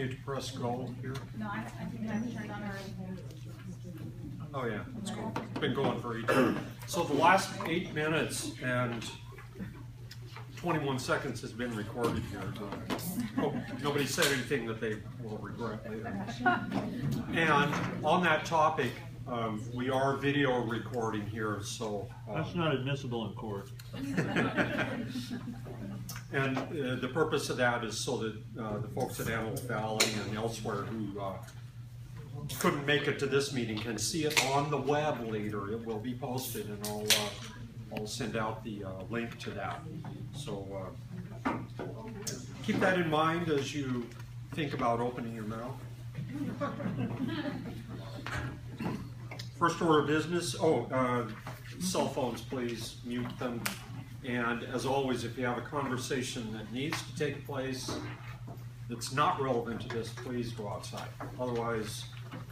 need to press go here? No, I think I've turned on our. Oh yeah, it's cool. It's been going for 8. So the last 8 minutes and 21 seconds has been recorded here. Hope nobody said anything that they will regret later. And on that topic, we are video recording here, so That's not admissible in court. and the purpose of that is so that the folks at Antelope Valley and elsewhere who couldn't make it to this meeting can see it on the web later. It will be posted, and I'll send out the link to that. So keep that in mind as you think about opening your mouth. First order of business, cell phones, please mute them. And as always, if you have a conversation that needs to take place that's not relevant to this, please go outside. Otherwise,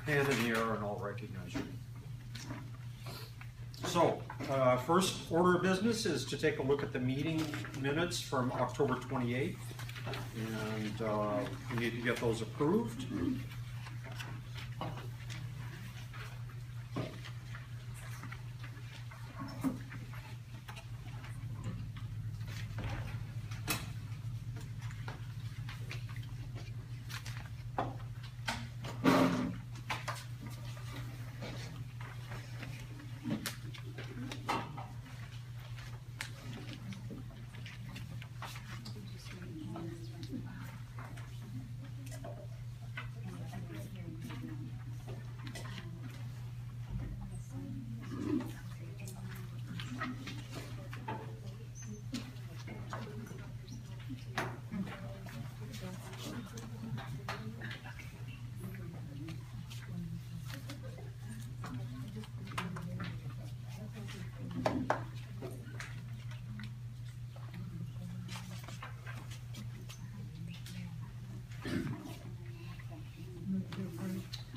hand in the air and I'll recognize you. So, first order of business is to take a look at the meeting minutes from October 28th. And we need to get those approved.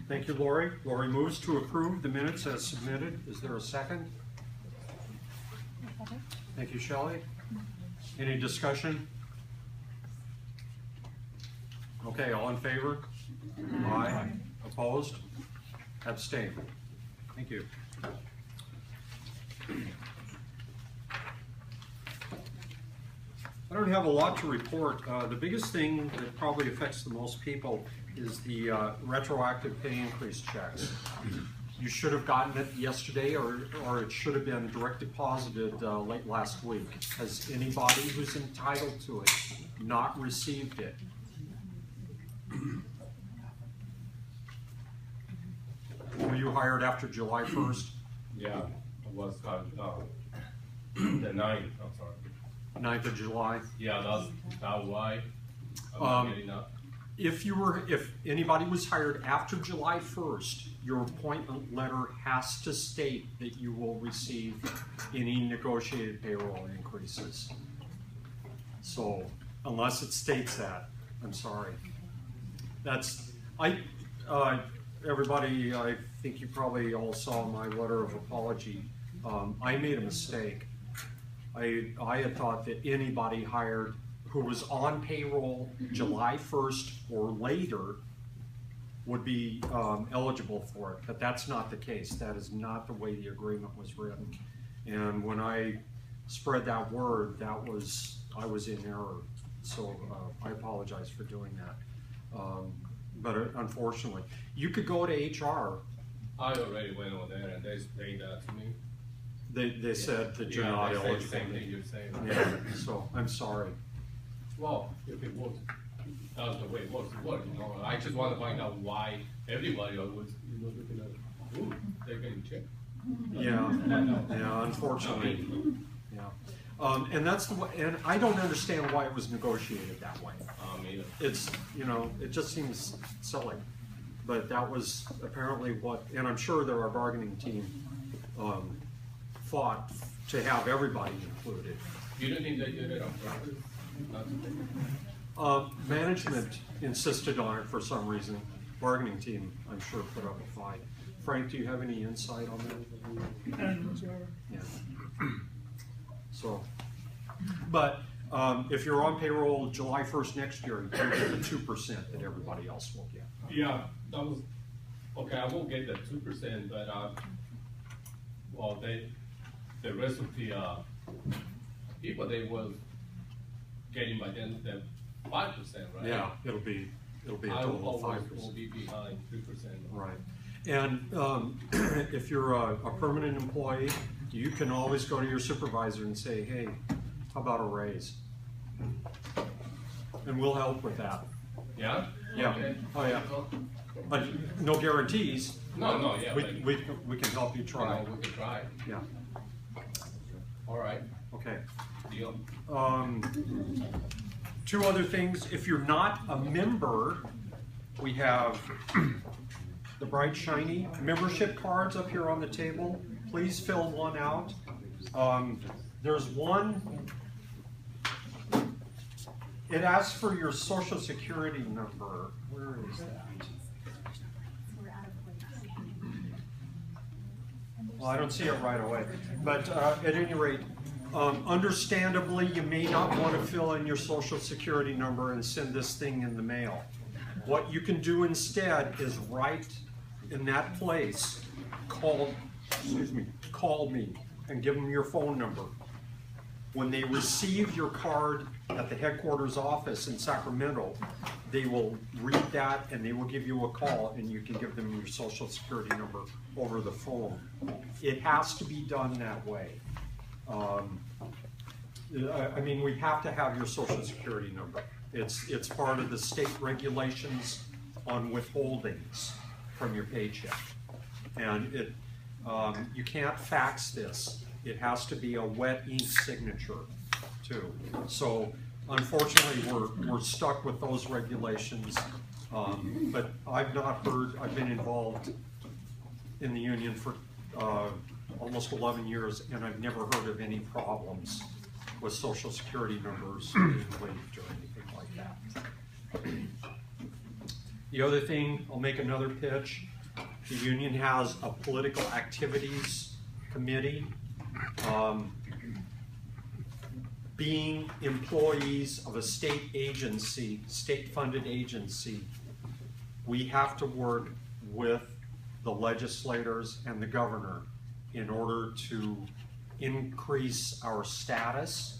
Thank you, Lori. Lori moves to approve the minutes as submitted. Is there a second? Thank you, Shelley. Any discussion? Okay, all in favor? Aye. Opposed? Abstain. Thank you. I don't have a lot to report. The biggest thing that probably affects the most people is the retroactive pay increase checks. You should have gotten it yesterday, or it should have been direct deposited late last week. Has anybody who's entitled to it not received it? Were you hired after July 1st? Yeah, it was the 9th, I'm sorry. 9th of July? Yeah, that's why I'm not getting that. If anybody was hired after July 1st, your appointment letter has to state that you will receive any negotiated payroll increases. So, unless it states that, I'm sorry. Everybody, I think you probably all saw my letter of apology. I made a mistake. I had thought that anybody hired who was on payroll July 1st or later would be eligible for it, but that's not the case. That is not the way the agreement was written. And when I spread that word, I was in error. So I apologize for doing that. But unfortunately, you could go to HR. I already went over there and they explained that to me. They said that you're not they eligible. said the same thing you're saying. Yeah, so I'm sorry. Well, if it was, that was the way it was, you know. I just want to find out why everybody was looking at, ooh, they're getting checked. Yeah, unfortunately. Yeah. And that's the way, and I don't understand why it was negotiated that way. It's, it just seems silly. But that was apparently what, and I'm sure that our bargaining team fought to have everybody included. You don't think they did it on purpose? Management insisted on it for some reason. Bargaining team, I'm sure, put up a fight. Frank, do you have any insight on that? Yeah. So, but If you're on payroll July 1st next year, you'll get the 2% that everybody else will get. Yeah, that was, okay, I won't get the 2%, but, well, the rest of the, people, they was getting by then the 5%, right? Yeah, it'll be a I total of always 5%. will be behind 3%. Right. And if you're a permanent employee, you can always go to your supervisor and say, hey, how about a raise? And we'll help with that. Yeah? Yeah. Okay. Oh, yeah. But no guarantees. No, yeah, We can help you try. we can try. Yeah, All right, okay. deal. Two other things, if you're not a member, we have the bright shiny membership cards up here on the table. Please fill one out. There's one, it asks for your social security number. Where is that? We're out of place. Well, I don't see it right away, but at any rate, understandably, you may not want to fill in your social security number and send this thing in the mail. What you can do instead is write in that place, call me and give them your phone number. When they receive your card at the headquarters office in Sacramento, they will read that and they will give you a call and you can give them your social security number over the phone. It has to be done that way. I mean, we have to have your social security number. It's part of the state regulations on withholdings from your paycheck. And you can't fax this. It has to be a wet ink signature too. So unfortunately, we're stuck with those regulations. But I've not heard, I've been involved in the union for almost 11 years, and I've never heard of any problems with social security numbers being leaked or anything like that. The other thing, I'll make another pitch. The union has a political activities committee. Being employees of a state agency, state-funded agency, we have to work with the legislators and the governor in order to increase our status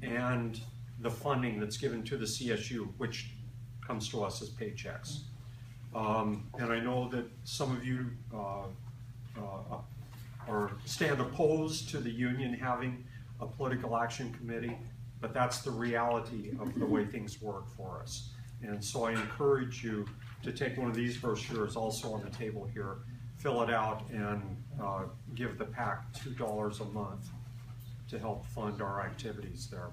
and the funding that's given to the CSU, which comes to us as paychecks. And I know that some of you stand opposed to the union having a political action committee, but that's the reality of the way things work for us. And so I encourage you to take one of these brochures also on the table here, fill it out, and give the PAC $2 a month to help fund our activities there.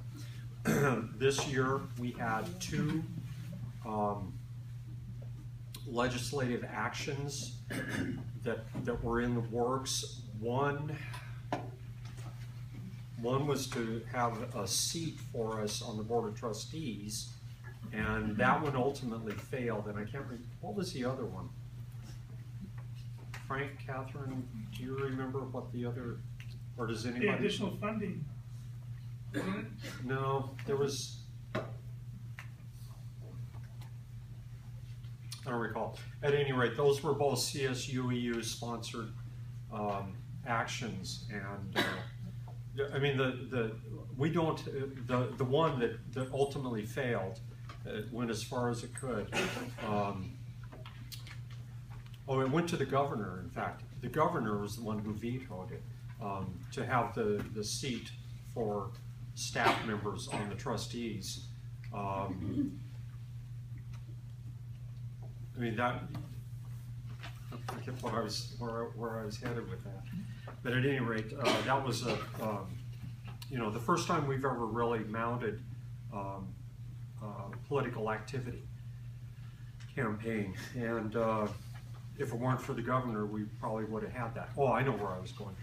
This year we had 2 legislative actions that were in the works. One was to have a seat for us on the Board of Trustees, and that one ultimately failed, and I can't remember, what was the other one? Frank, Catherine, do you remember what the other, or does anybody? The additional funding, wasn't it? No, there was, I don't recall. At any rate, those were both CSUEU sponsored actions, and I mean the one that ultimately failed went as far as it could. It went to the governor. In fact, the governor was the one who vetoed it to have the seat for staff members on the trustees. I mean that. I forget what where I was headed with that. But at any rate, that was the first time we've ever really mounted political activity campaign. And if it weren't for the governor, we probably would have had that. Oh, I know where I was going.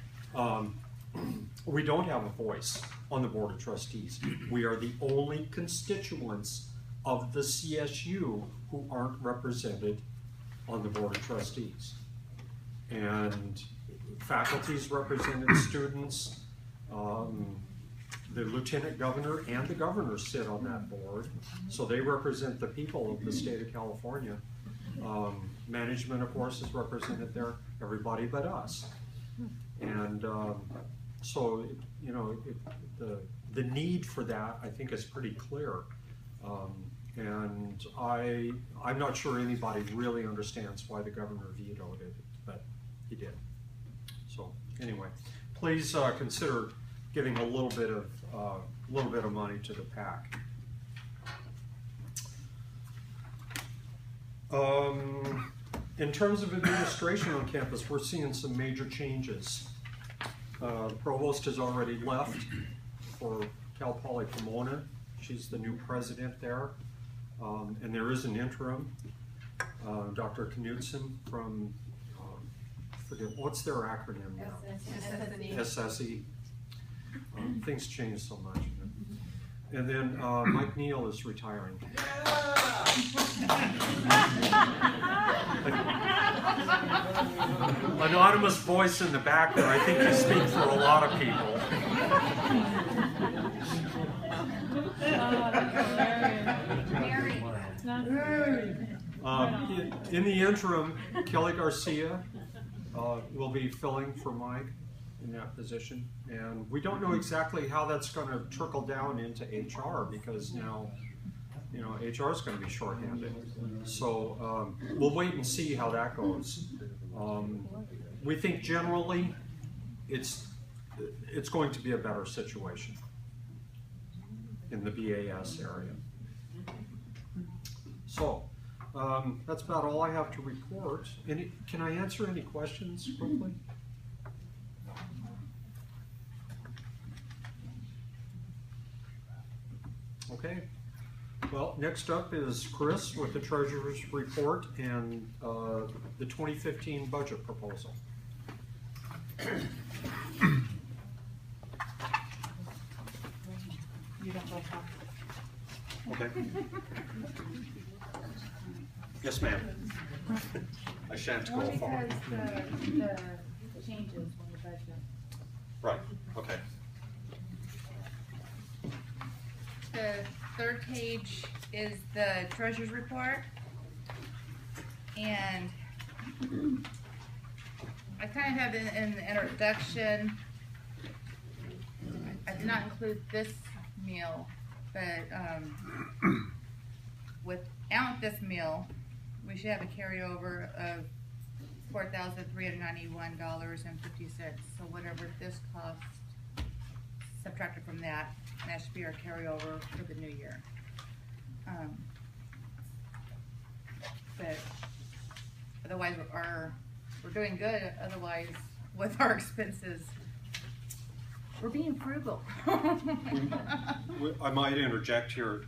We don't have a voice on the Board of Trustees. We are the only constituents of the CSU who aren't represented on the Board of Trustees. And faculty's represented, students, the lieutenant governor and the governor sit on that board, so they represent the people of the state of California. Management, of course, is represented there, everybody but us. And so, you know, the need for that, I think, is pretty clear. And I'm not sure anybody really understands why the governor vetoed it, but he did. So anyway, please consider giving a little bit of money to the PAC. In terms of administration on campus, we're seeing some major changes. The provost has already left for Cal Poly Pomona. She's the new president there. And there is an interim, Dr. Knudsen from, forget, what's their acronym now? SSE. Things change so much. And then Mike Neal is retiring. Anonymous voice in the back there, I think you speak for a lot of people. In the interim, Kelly Garcia will be filling for Mike in that position, and we don't know exactly how that's going to trickle down into HR, because now, you know, HR is going to be shorthanded. So we'll wait and see how that goes. We think generally it's going to be a better situation in the BAS area. So that's about all I have to report. Can I answer any questions quickly? Okay. Well, next up is Chris with the Treasurer's Report and the 2015 budget proposal. You don't go talk. Okay. Yes, ma'am. I shan't go Only far. because the changes on the budget. Right, okay. The third page is the treasurer's report. And I kind of have in the introduction, I did not include this meal, but without this meal, we should have a carryover of $4,391.50. So whatever this cost subtracted from that, that should be our carryover for the new year. But otherwise, we're doing good. Otherwise, with our expenses, we're being frugal. I might interject here.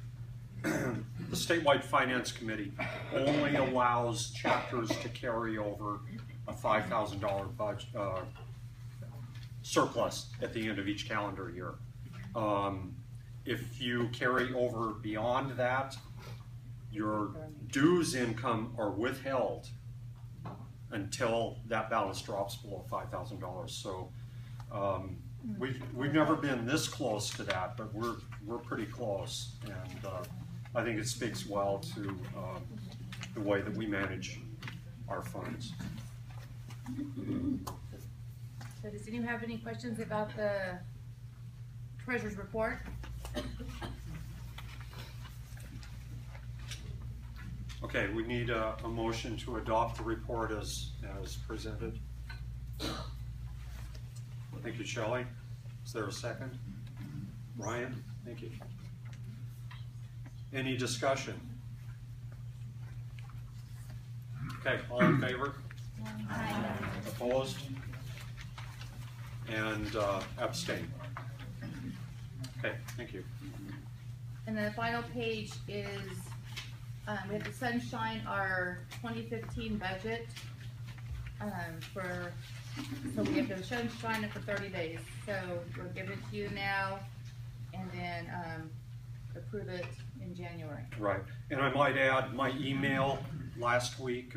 The statewide finance committee only allows chapters to carry over a $5,000 budget surplus at the end of each calendar year. If you carry over beyond that, your dues income are withheld until that balance drops below $5,000. So we've never been this close to that, but we're pretty close, and I think it speaks well to the way that we manage our funds. So does anyone have any questions about the treasurer's report? Okay, we need a motion to adopt the report as presented. Thank you, Shelley. Is there a second? Brian, thank you. Any discussion? Okay, all in favor? Aye. Opposed? And abstain. Okay, thank you. And then the final page is, we have to sunshine our 2015 budget so we have to sunshine it for 30 days. So we'll give it to you now and then approve it in January. Right, and I might add my email last week,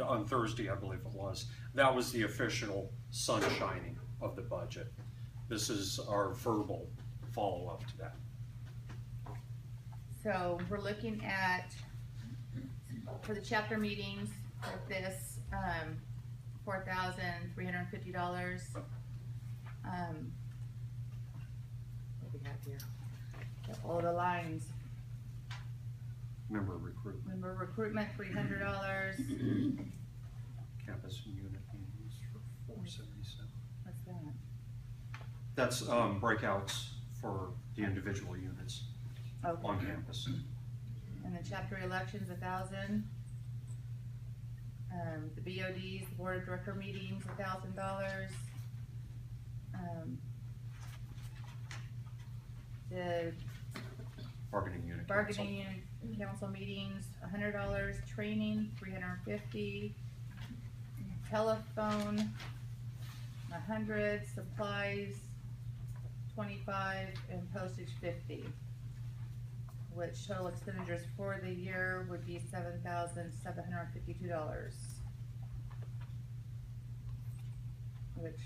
on Thursday I believe it was, that was the official sunshining of the budget. This is our verbal follow-up to that. So we're looking at, for the chapter meetings, like this, $4,350. What do we have here? Got all the lines. Member recruitment, Member recruitment, $300. campus and unit meetings for $477. What's that? That's breakouts for the individual units Okay. on campus. And then chapter elections, 1,000. The BODs, the board of director meetings, $1,000. The Bargaining unit. bargaining unit council meetings, $100. Training, $350. Telephone, 100. Supplies, 25, and postage, 50. Which total expenditures for the year would be $7,752. Which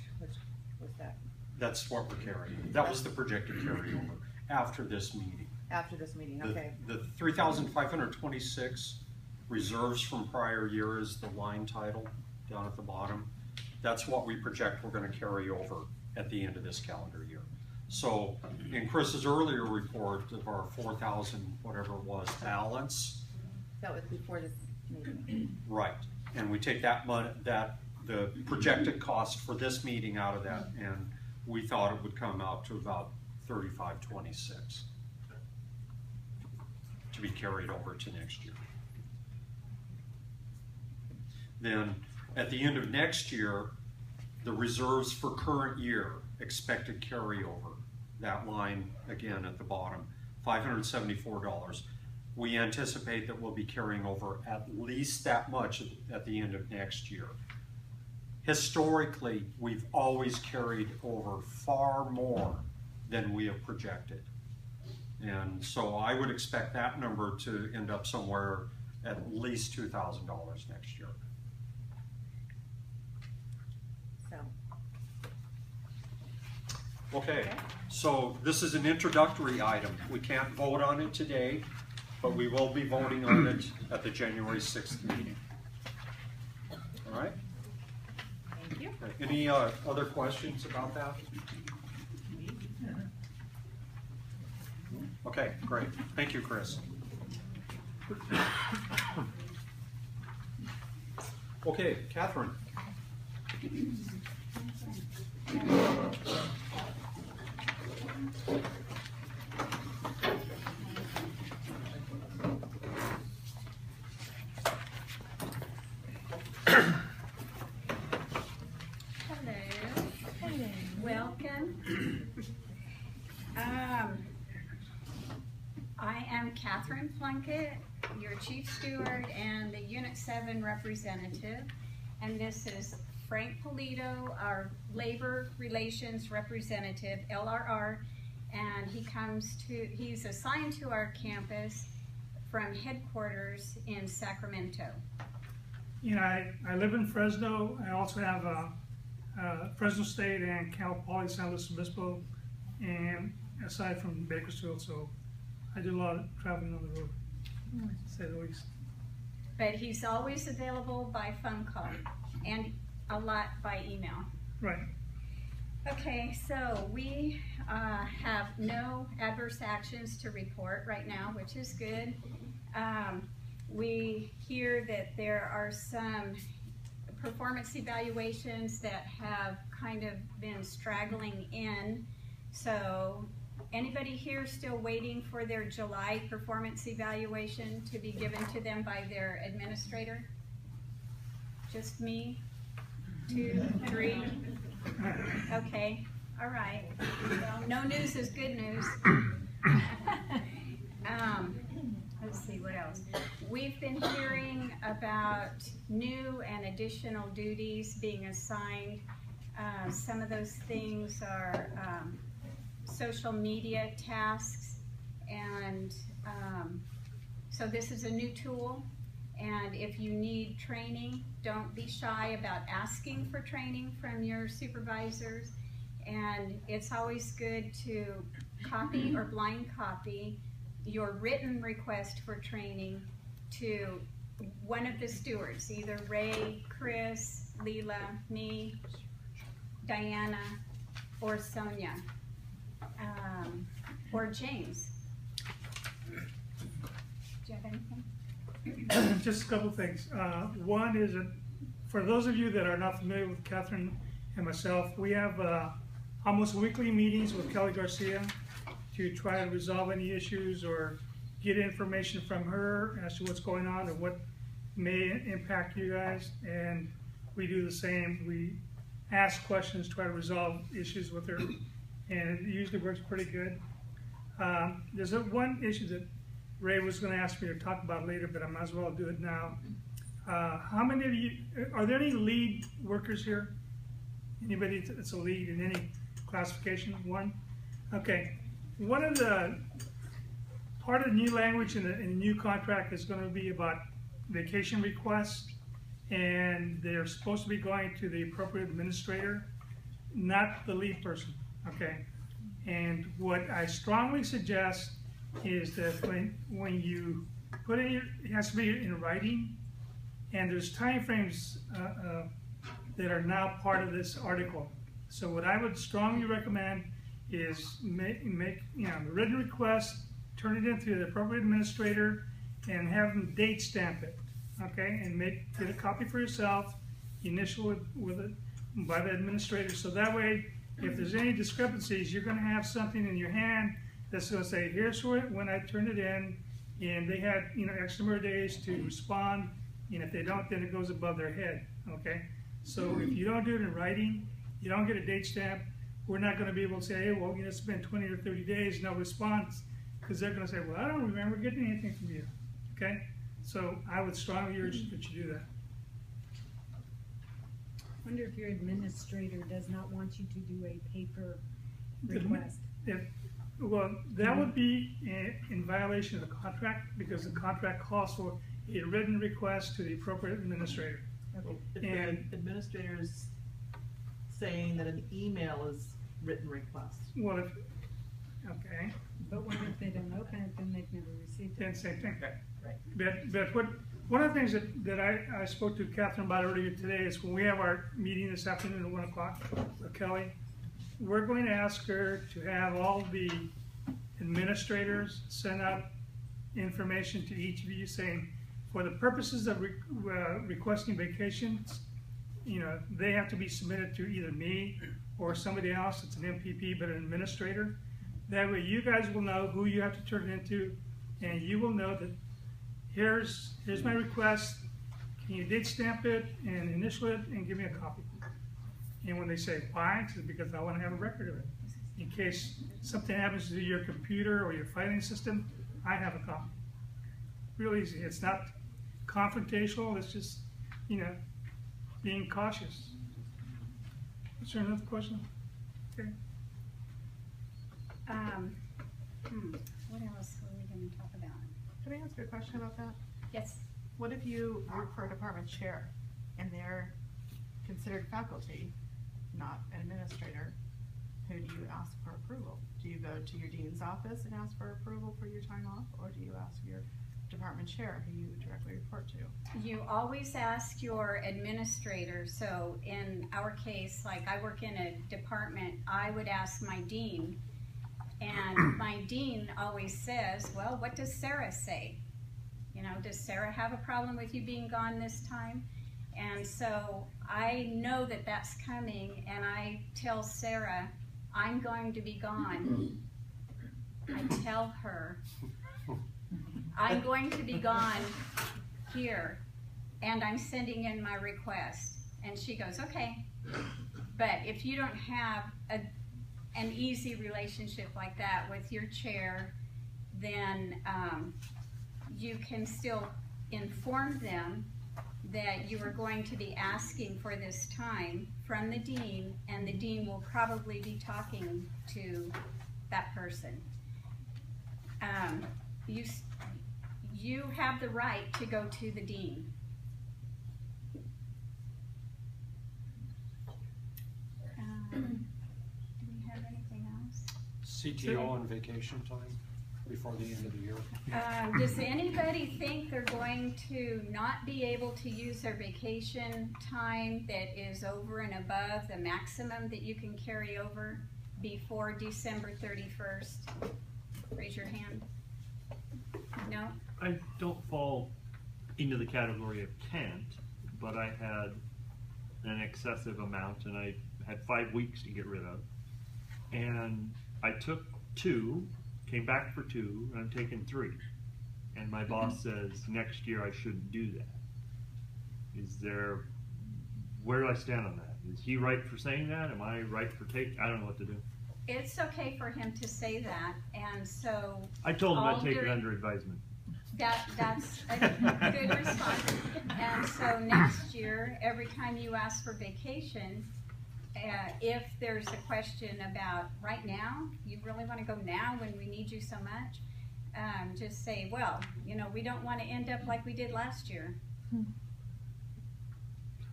was that, That's what we're carrying. That was the projected carryover after this meeting. after this meeting, okay. The 3,526 reserves from prior year is the line title down at the bottom. That's what we project we're gonna carry over at the end of this calendar year. So in Chris's earlier report of our 4,000, whatever it was, balance, That was before this meeting. right. And we take that money, the projected cost for this meeting out of that, and we thought it would come out to about 3,526 to be carried over to next year. Then at the end of next year, the reserves for current year expected carryover, that line again at the bottom, $574. We anticipate that we'll be carrying over at least that much at the end of next year. Historically, we've always carried over far more than we have projected. And so I would expect that number to end up somewhere at least $2,000 next year. So, Okay, Okay. so this is an introductory item. We can't vote on it today, but we will be voting on it at the January 6th meeting. All right? thank you. Okay. Any other questions about that? Okay, great. Thank you, Chris. Okay, Catherine. Hello. Welcome. I am Catherine Plunkett, your Chief Steward and the Unit 7 representative. And this is Frank Polito, our Labor Relations Representative, LRR. And he's assigned to our campus from headquarters in Sacramento. You know, I live in Fresno. I also have Fresno State and Cal Poly San Luis Obispo, and aside from Bakersfield, so I do a lot of traveling on the road, to say the least. But he's always available by phone call and a lot by email. Right. Okay, so we have no adverse actions to report right now, which is good. We hear that there are some performance evaluations that have kind of been straggling in. So anybody here still waiting for their July performance evaluation to be given to them by their administrator? Just me? 2, 3? Okay, all right. Well, no news is good news. Let's see, what else? We've been hearing about new and additional duties being assigned. Some of those things are social media tasks, and so this is a new tool. And if you need training, don't be shy about asking for training from your supervisors. And it's always good to copy or blind copy your written request for training to one of the stewards, either Ray, Chris, Leela, me, Diana, or Sonia, or James. Do you have anything? Just a couple things. One is that for those of you that are not familiar with Catherine and myself, we have almost weekly meetings with Kelly Garcia to try to resolve any issues or get information from her as to what's going on and what may impact you guys. And we do the same. We ask questions, try to resolve issues with her, and it usually works pretty good. There's one issue that Ray was going to ask me to talk about later, but I might as well do it now. How many of you, are there any lead workers here? Anybody that's a lead in any classification? One? Okay. One of the, part of the new language in the new contract is going to be about vacation requests, and they're supposed to be going to the appropriate administrator, not the lead person, okay? And what I strongly suggest is that when you put it has to be in writing, and there's timeframes that are now part of this article. So what I would strongly recommend is make a written request, turn it into the appropriate administrator, and have them date stamp it, okay? And get a copy for yourself, initial with it by the administrator. So that way, if there's any discrepancies, you're going to have something in your hand that's going to say, here's when I turned it in, and they had X number of days to respond, and if they don't, then it goes above their head, okay? So if you don't do it in writing, you don't get a date stamp, we're not going to be able to say, hey, well, it's been 20 or 30 days, no response, because they're going to say, well, I don't remember getting anything from you, okay? So I would strongly urge that you do that. I wonder if your administrator does not want you to do a paper request. Well, that would be in violation of the contract, because the contract calls for a written request to the appropriate administrator. Okay. If And- the administrator is saying that an email is written request. Well, okay, But what if they don't open it, then they've never received then it? same thing. Right. But one of the things that I spoke to Catherine about earlier today is when we have our meeting this afternoon at 1 o'clock with Kelly, we're going to ask her to have all the administrators send out information to each of you saying, for the purposes of requesting vacations, they have to be submitted to either me or somebody else. It's an MPP, but an administrator. That way you guys will know who you have to turn it into, and you will know that here's my request. Can you date stamp it and initial it and give me a copy? And when they say why, it's because I want to have a record of it. In case something happens to your computer or your filing system, I have a copy. Real easy. It's not confrontational. It's just, being cautious. Is there another question? Okay. What else were we going to talk about? Can I ask you a question about that? Yes. What if you work for a department chair and they're considered faculty, not an administrator? Who do you ask for approval? Do you go to your dean's office and ask for approval for your time off, or do you ask your department chair who you directly report to? You always ask your administrator. So in our case, like I work in a department, I would ask my dean. And my dean always says, well, what does Sarah say? Does Sarah have a problem with you being gone this time? And so I know that that's coming, and I tell Sarah, I'm going to be gone. I tell her, I'm going to be gone here, and I'm sending in my request. And she goes, okay. But if you don't have an easy relationship like that with your chair, then you can still inform them that you are going to be asking for this time from the dean, and the dean will probably be talking to that person. You have the right to go to the dean. Do we have anything else? CTO on vacation time before the end of the year. Does anybody think they're going to not be able to use their vacation time that is over and above the maximum that you can carry over before December 31st? Raise your hand. No? I don't fall into the category of can't, but I had an excessive amount and I had 5 weeks to get rid of. And I took 2, came back for 2, and I'm taking 3. And my boss says next year I shouldn't do that. Where do I stand on that? Is he right for saying that? Am I right for I don't know what to do. It's okay for him to say that, and so. I told him I'd take it during- under advisement. That's a good response. And so next year, every time you ask for vacation, if there's a question about right now, you really want to go now when we need you so much, just say, well, we don't want to end up like we did last year.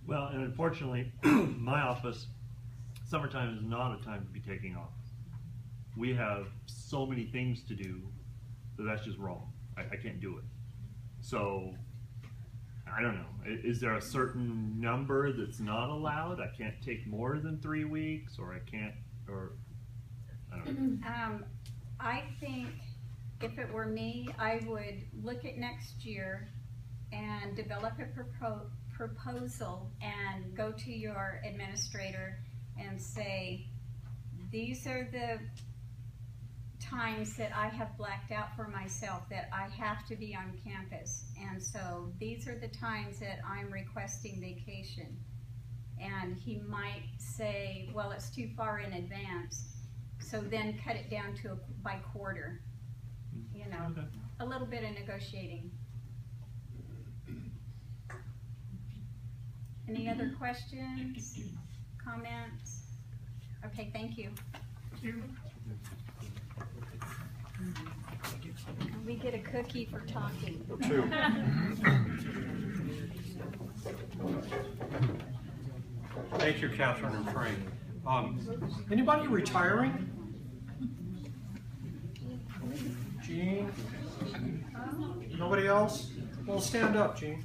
Well, and unfortunately, my office, summertime is not a time to be taking off. We have so many things to do that's just wrong. I can't do it. So, I don't know. Is there a certain number that's not allowed? I can't take more than 3 weeks, or I don't know. I think if it were me, I would look at next year and develop a proposal and go to your administrator and say, these are the times that I have blacked out for myself that I have to be on campus, and so these are the times that I'm requesting vacation. And he might say, well, it's too far in advance, so then cut it down to by quarter, Okay. a little bit of negotiating. Any other questions, comments? Okay, thank you. We get a cookie for talking. Or 2. Thank you, Catherine and Frank. Anybody retiring? Gene? Nobody else? Well, stand up, Gene.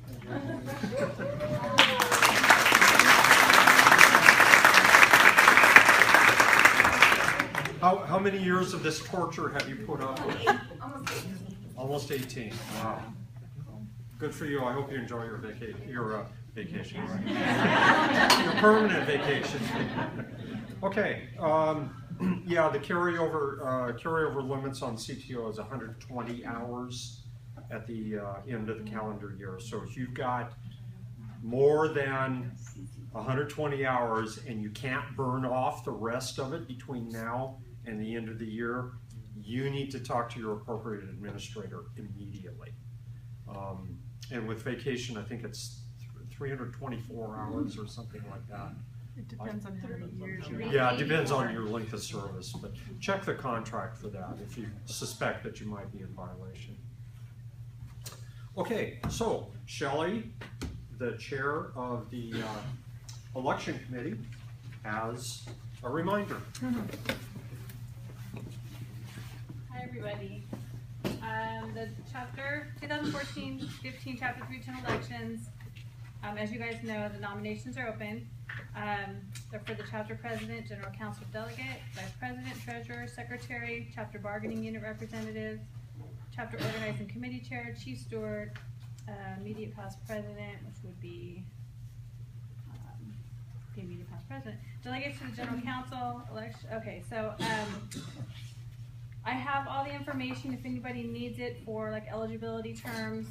How many years of this torture have you put up with? Almost 18. Wow. Good for you. I hope you enjoy your vacation. Your permanent vacation. Okay. Yeah, the carryover limits on CTO is 120 hours at the end of the calendar year. So if you've got more than 120 hours and you can't burn off the rest of it between now and the end of the year, you need to talk to your appropriate administrator immediately. And with vacation, I think it's 324 hours or something like that. It depends on how many years you're. Yeah, it depends on your length of service, but check the contract for that if you suspect that you might be in violation. Okay, so Shelley, the chair of the election committee, has a reminder. Hi, everybody. The chapter 2014-15 chapter 310 elections, as you guys know, the nominations are open. They're for the chapter president, general counsel delegate, vice president, treasurer, secretary, chapter bargaining unit representative, chapter organizing committee chair, chief steward, immediate past president, which would be the immediate past president, delegates to the general counsel, election. Okay, so I have all the information if anybody needs it for like eligibility terms,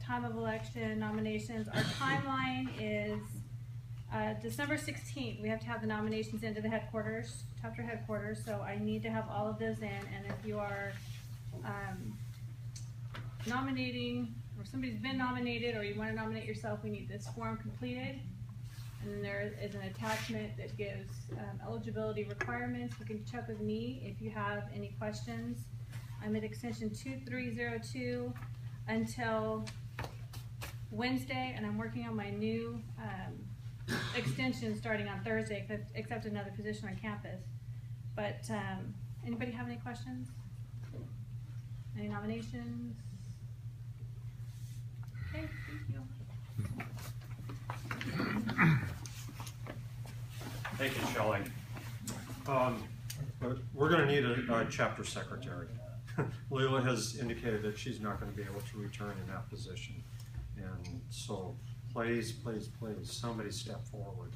time of election, nominations. Our timeline is December 16th. We have to have the nominations into the headquarters, chapter headquarters, so I need to have all of those in. And if you are nominating, or somebody's been nominated, or you want to nominate yourself, we need this form completed. And then there is an attachment that gives eligibility requirements. You can check with me if you have any questions. I'm at extension 2302 until Wednesday, and I'm working on my new extension starting on Thursday, except another position on campus. But, anybody have any questions? Any nominations? Okay, thank you. Thank you, Shelley. We're gonna need a chapter secretary. Leila has indicated that she's not gonna be able to return in that position. And so, please, somebody step forward.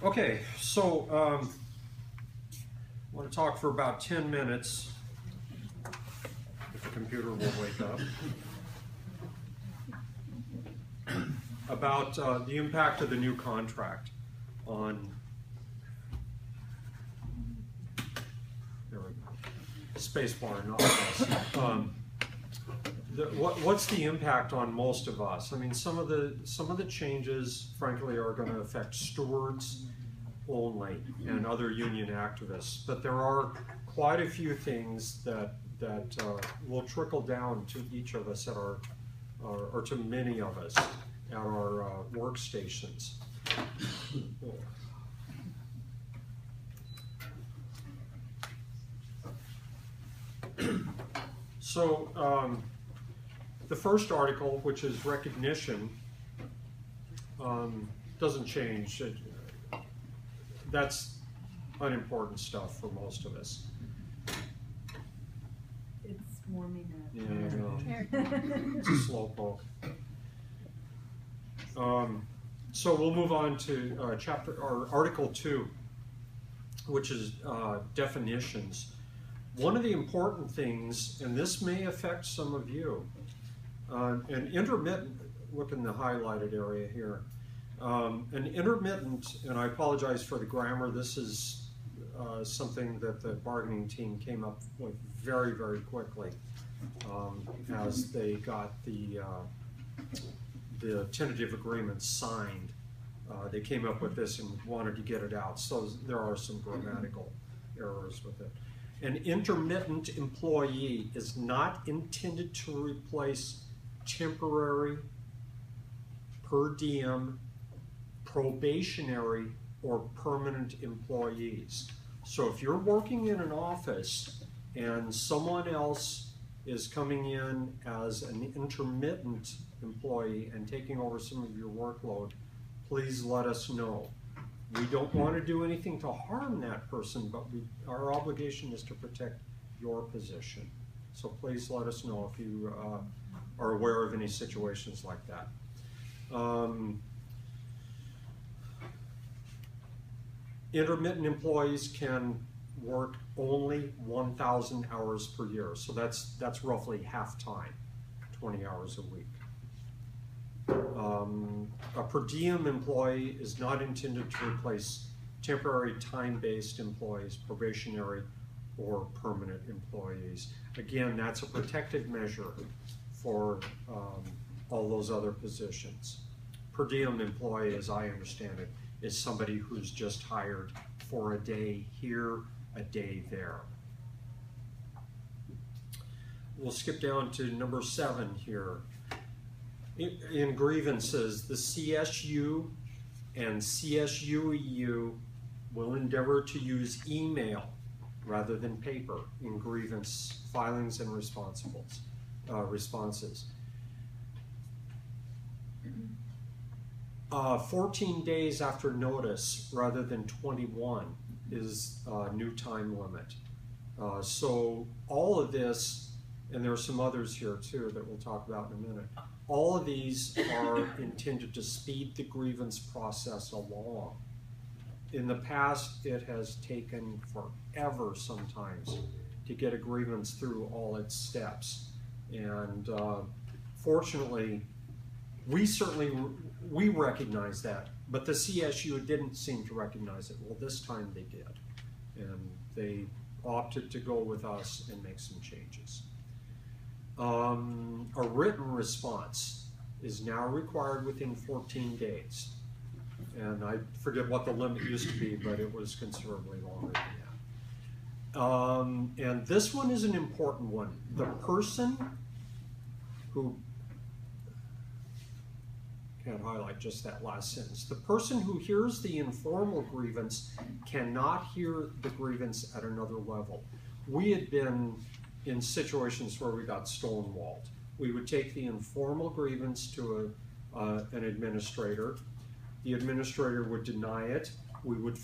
Okay, so, I want to talk for about 10 minutes, if the computer will wake up, about the impact of the new contract on, there we go, spacebar, not us. What's the impact on most of us? I mean, some of the changes, frankly, are going to affect stewards only and other union activists, but there are quite a few things that will trickle down to each of us at our, or to many of us at our workstations. So, the first article, which is recognition, doesn't change. That's unimportant stuff for most of us. It's warming up. Yeah, I know. It's a slow poke. So we'll move on to Article 2, which is definitions. One of the important things, and this may affect some of you, an intermittent, look in the highlighted area here, an intermittent, and I apologize for the grammar, this is something that the bargaining team came up with very, very quickly as they got the tentative agreement signed. They came up with this and wanted to get it out, so there are some grammatical errors with it. An intermittent employee is not intended to replace temporary, per diem, probationary, or permanent employees. So if you're working in an office and someone else is coming in as an intermittent employee and taking over some of your workload, please let us know. We don't want to do anything to harm that person, but our obligation is to protect your position. So please let us know if you are aware of any situations like that. Intermittent employees can work only 1,000 hours per year. So that's roughly half time, 20 hours a week. A per diem employee is not intended to replace temporary time-based employees, probationary, or permanent employees. Again, that's a protective measure for all those other positions. Per diem employee, as I understand it, is somebody who's just hired for a day here, a day there. We'll skip down to number 7 here. In grievances, the CSU and CSUEU will endeavor to use email rather than paper in grievance filings and responses. 14 days after notice rather than 21 is a new time limit. So all of this, and there are some others here too that we'll talk about in a minute, all of these are intended to speed the grievance process along. In the past, it has taken forever sometimes to get a grievance through all its steps. And fortunately, we recognize that, but the CSU didn't seem to recognize it. Well, this time they did. And they opted to go with us and make some changes. A written response is now required within 14 days. And I forget what the limit used to be, but it was considerably longer than that. And this one is an important one. The person who can't highlight just that last sentence. The person who hears the informal grievance cannot hear the grievance at another level. We had been in situations where we got stonewalled. We would take the informal grievance to an administrator. The administrator would deny it. We would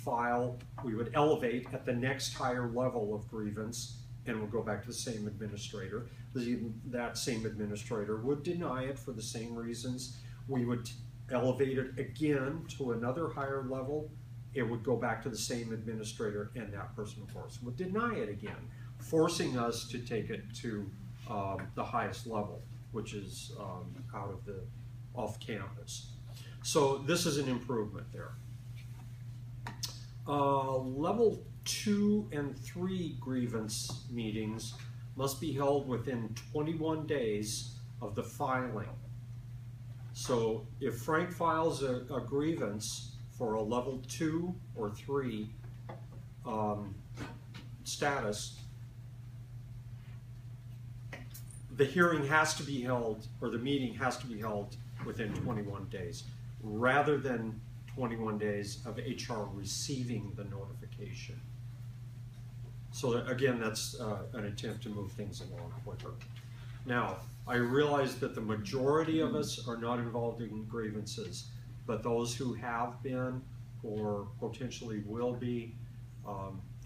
elevate at the next higher level of grievance, and we'll go back to the same administrator. That same administrator would deny it for the same reasons. We would elevate it again to another higher level. It would go back to the same administrator, and that person, of course, would deny it again, forcing us to take it to the highest level, which is off campus. So this is an improvement there. Level 2 and 3 grievance meetings must be held within 21 days of the filing. So if Frank files a grievance for a level 2 or 3 status, the hearing has to be held, or the meeting has to be held within 21 days, rather than 21 days of HR receiving the notification. So again, that's an attempt to move things along quicker. Now, I realize that the majority of us are not involved in grievances, but those who have been or potentially will be,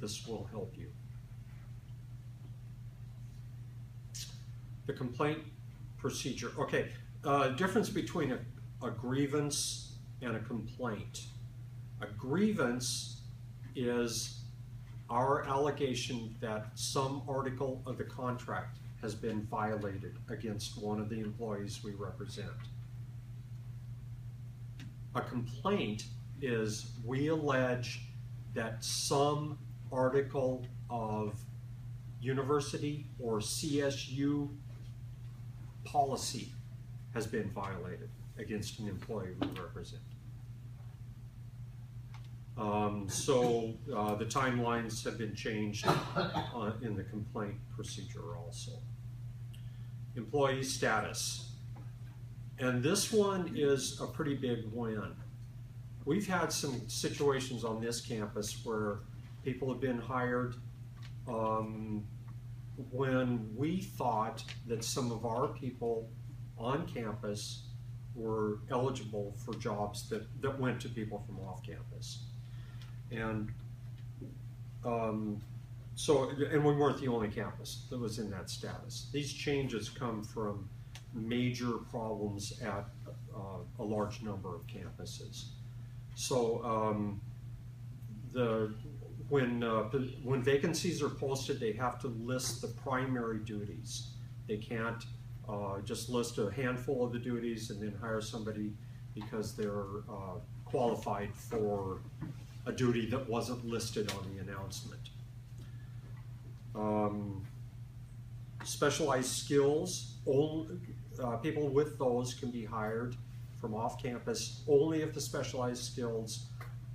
this will help you. The complaint procedure. Okay, difference between a grievance and a complaint. A grievance is our allegation that some article of the contract has been violated against one of the employees we represent. A complaint is we allege that some article of university or CSU policy has been violated against an employee we represent. The timelines have been changed in the complaint procedure also. Employee status. And this one is a pretty big win. We've had some situations on this campus where people have been hired when we thought that some of our people on campus were eligible for jobs that went to people from off campus. And and we weren't the only campus that was in that status. These changes come from major problems at a large number of campuses. So when vacancies are posted, they have to list the primary duties. They can't just list a handful of the duties and then hire somebody because they're qualified for a duty that wasn't listed on the announcement. Specialized skills, people with those can be hired from off campus only if the specialized skills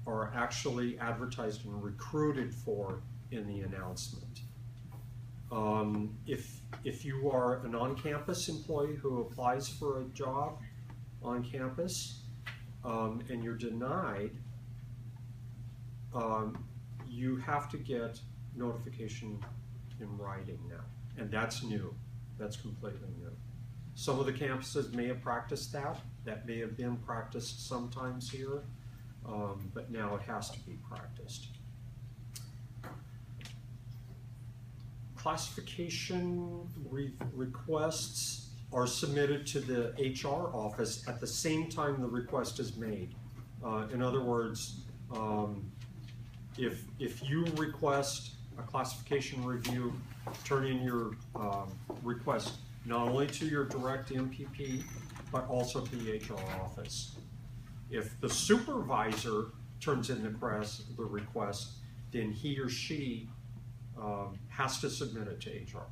are actually advertised and recruited for in the announcement. If you are an on-campus employee who applies for a job on campus and you're denied, you have to get notification in writing now, and that's new. That's completely new. Some of the campuses may have practiced that. That may have been practiced sometimes here, but now it has to be practiced. Classification requests are submitted to the HR office at the same time the request is made. In other words, if you request a classification review, turn in your request not only to your direct MPP, but also to the HR office. If the supervisor turns in the request, then he or she has to submit it to HR.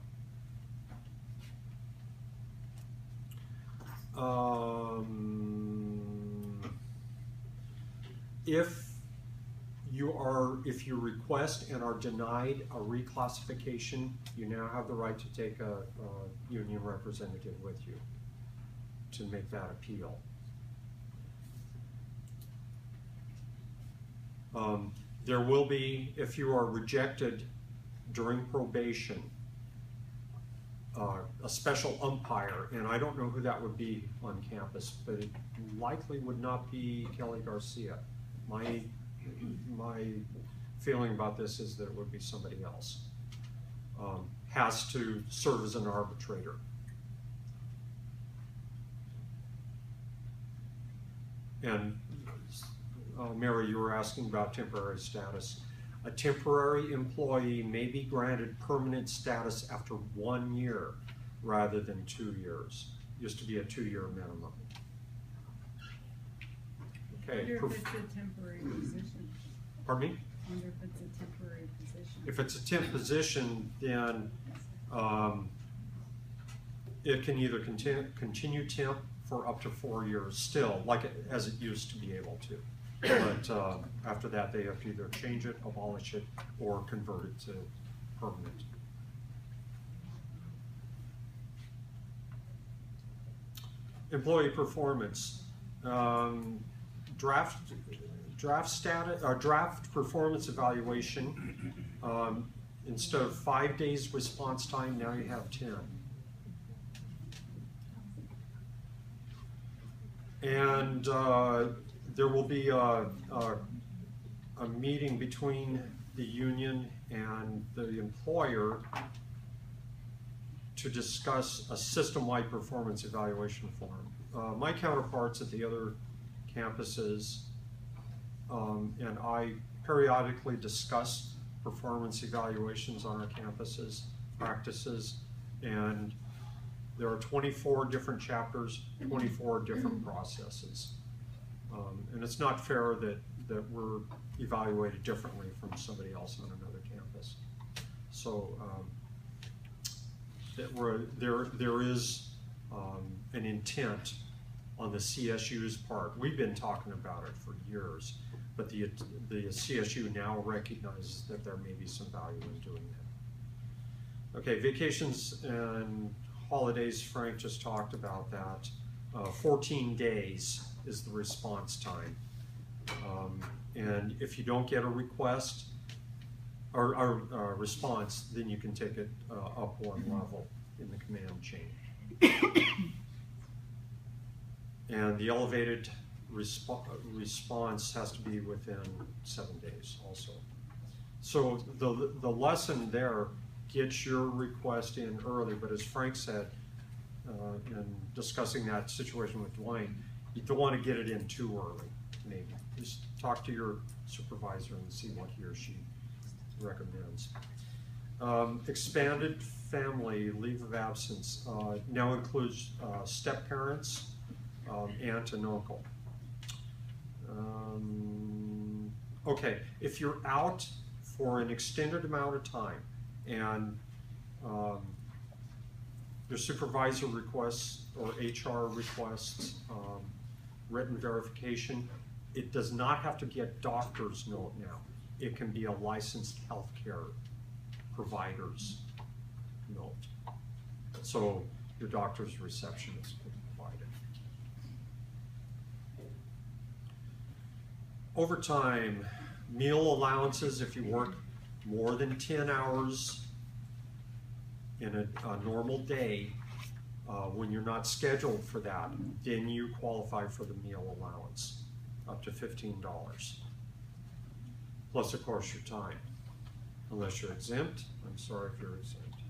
If you request and are denied a reclassification, you now have the right to take a union representative with you to make that appeal. There will be, if you are rejected during probation, a special umpire, and I don't know who that would be on campus, but it likely would not be Kelly Garcia. My feeling about this is that it would be somebody else. Has to serve as an arbitrator. And Mary, you were asking about temporary status. A temporary employee may be granted permanent status after 1 year rather than 2 years. Used to be a 2-year minimum. Okay. Wonder if it's a temporary position. Pardon me? Wonder if it's a temporary position. If it's a temp position, then it can either continue temp for up to 4 years still, like as it used to be able to. But after that, they have to either change it, abolish it, or convert it to permanent. Employee performance. Draft status, draft performance evaluation. Instead of 5 days response time, now you have 10. And there will be a meeting between the union and the employer to discuss a system-wide performance evaluation form. My counterparts at the other campuses and I periodically discuss performance evaluations on our campuses, practices, and there are 24 different chapters, 24 different processes. And it's not fair that we're evaluated differently from somebody else on another campus. So there is an intent on the CSU's part. We've been talking about it for years, but the CSU now recognizes that there may be some value in doing that. Okay, vacations and holidays, Frank just talked about that. 14 days is the response time. And if you don't get a request or a response, then you can take it up one level in the command chain. And the elevated response has to be within 7 days also. So the lesson there, get your request in early, but as Frank said, in discussing that situation with Dwayne, you don't want to get it in too early, maybe. Just talk to your supervisor and see what he or she recommends. Expanded family leave of absence now includes step-parents, aunt and uncle. Okay, if you're out for an extended amount of time and your supervisor requests or HR requests written verification, it does not have to get doctor's note now. It can be a licensed healthcare provider's note. So your doctor's receptionist can provide it. Overtime, meal allowances if you work more than 10 hours in a normal day, when you're not scheduled for that, then you qualify for the meal allowance, up to $15. Plus, of course, your time. Unless you're exempt, I'm sorry if you're exempt.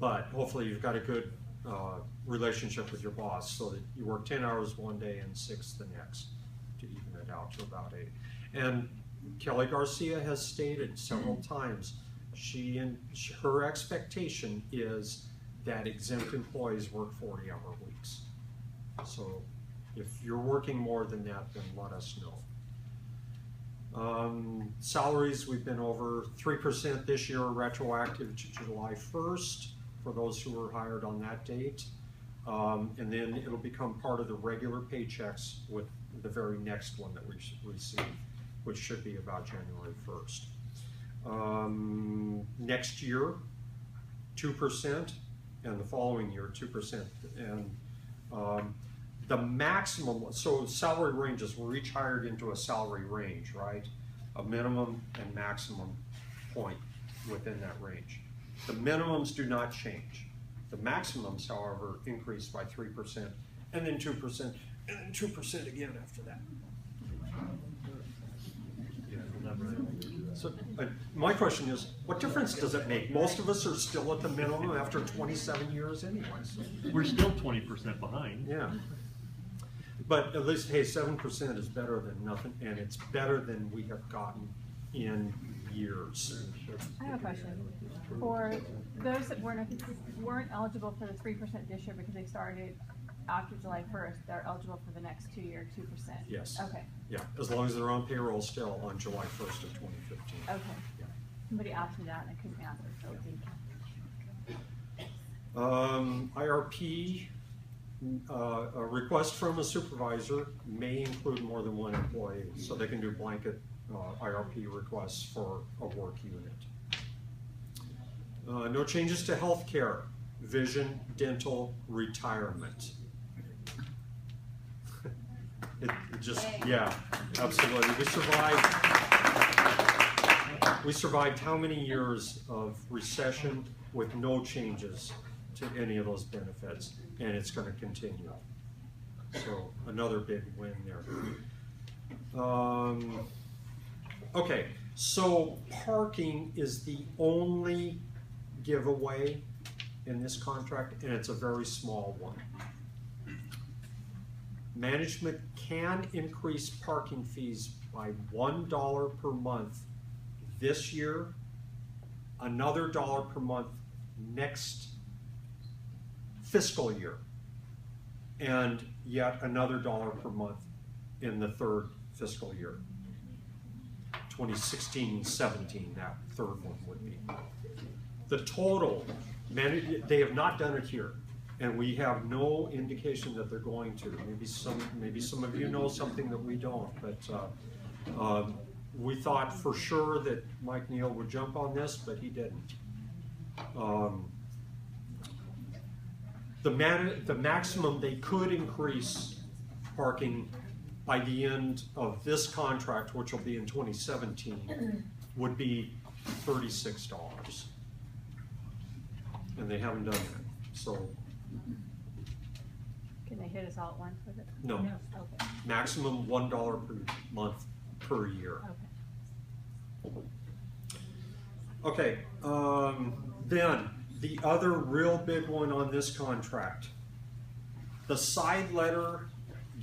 But hopefully you've got a good relationship with your boss so that you work 10 hours one day and 6 the next to even it out to about 8. And Kelly Garcia has stated several times, her expectation is that exempt employees work 40-hour weeks. So if you're working more than that, then let us know. Salaries, we've been over 3% this year, retroactive to July 1st for those who were hired on that date. And then it'll become part of the regular paychecks with the very next one that we receive, which should be about January 1st. Next year, 2%, and the following year, 2%. And The maximum, so salary ranges were each hired into a salary range, right? A minimum and maximum point within that range. The minimums do not change. The maximums, however, increase by 3%, and then 2%, and then 2% again after that. So my question is, what difference does it make? Most of us are still at the minimum after 27 years anyway. So. We're still 20% behind. Yeah. But at least, hey, 7% is better than nothing, and it's better than we have gotten in years. I have a question. For those that weren't eligible for the 3% this year because they started after July 1st, they're eligible for the next 2 year 2%? Yes. Okay. Yeah, as long as they're on payroll still on July 1st of 2015. Okay. Yeah. Somebody asked me that and I couldn't answer, so thank you. IRP, a request from a supervisor may include more than one employee, so they can do blanket IRP requests for a work unit. No changes to health care, vision, dental, retirement. It just, yeah, absolutely. We survived how many years of recession with no changes to any of those benefits, and it's going to continue. So another big win there. Okay, so parking is the only giveaway in this contract, and it's a very small one. Management can increase parking fees by $1 per month this year, another $1 per month next fiscal year, and yet another $1 per month in the third fiscal year. 2016-17, that third one would be. The total, they have not done it here, and we have no indication that they're going to. Maybe some of you know something that we don't, but we thought for sure that Mike Neal would jump on this, but he didn't. The maximum they could increase parking by the end of this contract, which will be in 2017, would be $36. And they haven't done that, so. Can they hit us all at once with it? No. Okay. Maximum $1 per month per year. Okay. Okay, then the other real big one on this contract. The side letter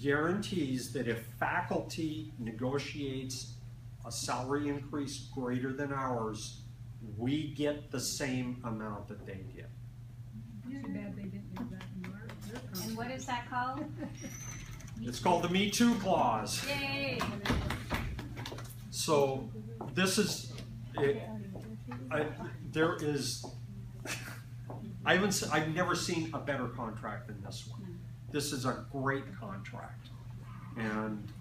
guarantees that if faculty negotiates a salary increase greater than ours, we get the same amount that they get. Too bad they didn't do that in their contract. And what is that called? It's called the Me Too clause. Yay! So this is, I've never seen a better contract than this one. This is a great contract. And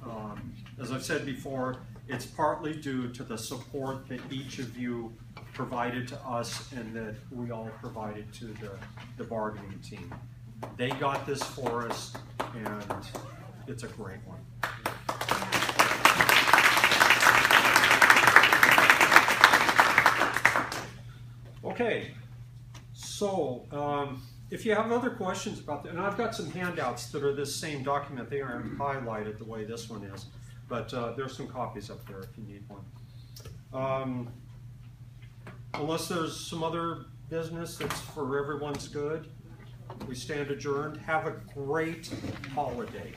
as I've said before, it's partly due to the support that each of you provided to us and that we all provided to the bargaining team. They got this for us, and it's a great one. Okay, so if you have other questions about that, and I've got some handouts that are this same document. They aren't highlighted the way this one is, but there's some copies up there if you need one. Unless there's some other business that's for everyone's good, we stand adjourned. Have a great holiday.